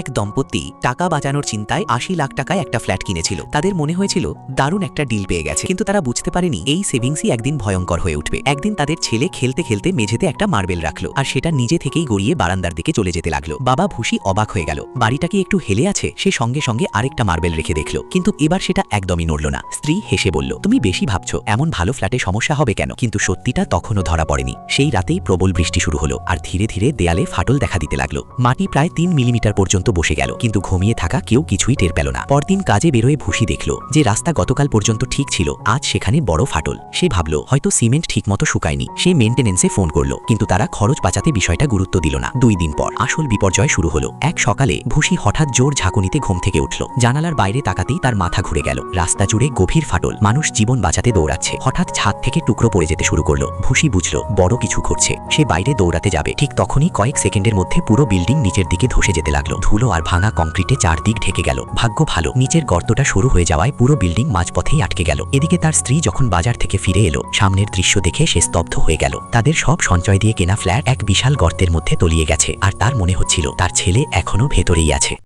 এক দম্পতি টাকা বাঁচানোর চিন্তায় ৮০ লাখ টাকায় একটা ফ্ল্যাট কিনেছিল। তাদের মনে হয়েছিল দারুণ একটা ডিল পেয়ে গেছে, কিন্তু তারা বুঝতে পারেনি এই সেভিংসই একদিন ভয়ঙ্কর হয়ে উঠবে। একদিন তাদের ছেলে খেলতে খেলতে মেঝেতে একটা মার্বেল রাখলো, আর সেটা নিজে থেকেই গড়িয়ে বারান্দার দিকে চলে যেতে লাগলো। বাবা ভুসি অবাক হয়ে গেল। বাড়িটা কি একটু হেলে আছে? সে সঙ্গে সঙ্গে আরেকটা মার্বেল রেখে দেখলো, কিন্তু এবার সেটা একদমই নড়ল না। স্ত্রী হেসে বলল, তুমি বেশি ভাবছো, এমন ভালো ফ্ল্যাটে সমস্যা হবে কেন? কিন্তু সত্যিটা তখনও ধরা পড়েনি। সেই রাতেই প্রবল বৃষ্টি শুরু হলো, আর ধীরে ধীরে দেয়ালে ফাটল দেখা দিতে লাগলো। মাটি প্রায় ৩ মিলিমিটার পর্যন্ত বসে গেল, কিন্তু ঘুমিয়ে থাকা কেউ কিছুই টের পেল না। পরদিন কাজে বেরোয় ভুসি দেখল যে রাস্তা গতকাল পর্যন্ত ঠিক ছিল, আজ সেখানে বড় ফাটল। সে ভাবল হয়তো সিমেন্ট ঠিকমতো শুকায়নি। সে মেইনটেনেন্সে ফোন করলো, কিন্তু তারা খরচ বাঁচাতে বিষয়টা গুরুত্ব দিল না। ২ দিন পর আসল বিপর্যয় শুরু হলো। এক সকালে ভুসি হঠাৎ জোর ঝাঁকুনিতে ঘুম থেকে উঠল। জানালার বাইরে তাকাতেই তার মাথা ঘুরে গেল। রাস্তা জুড়ে গভীর ফাটল, মানুষ জীবন বাঁচাতে দৌড়াচ্ছে। হঠাৎ ছাদ থেকে টুকরো পড়ে যেতে শুরু করলো। ভুসি বুঝল বড় কিছু ঘটছে। সে বাইরে দৌড়াতে যাবে, ঠিক তখনই কয়েক সেকেন্ডের মধ্যে পুরো বিল্ডিং নিচের দিকে ধসে যেতে লাগলো। ধুলো আর ভাঙা কংক্রিটে চারদিক ঢেকে গেল। ভাগ্য ভালো, নিচের গর্তটা শুরু হয়ে যাওয়ায় পুরো বিল্ডিং মাঝপথেই আটকে গেল। এদিকে তার স্ত্রী যখন বাজার থেকে ফিরে এলো, সামনের দৃশ্য দেখে সে স্তব্ধ হয়ে গেল। তাদের সব সঞ্চয় দিয়ে কেনা ফ্ল্যাট এক বিশাল গর্তের মধ্যে তলিয়ে গেছে, আর তার মনে হচ্ছিল তার ছেলে এখনো ভেতরেই আছে।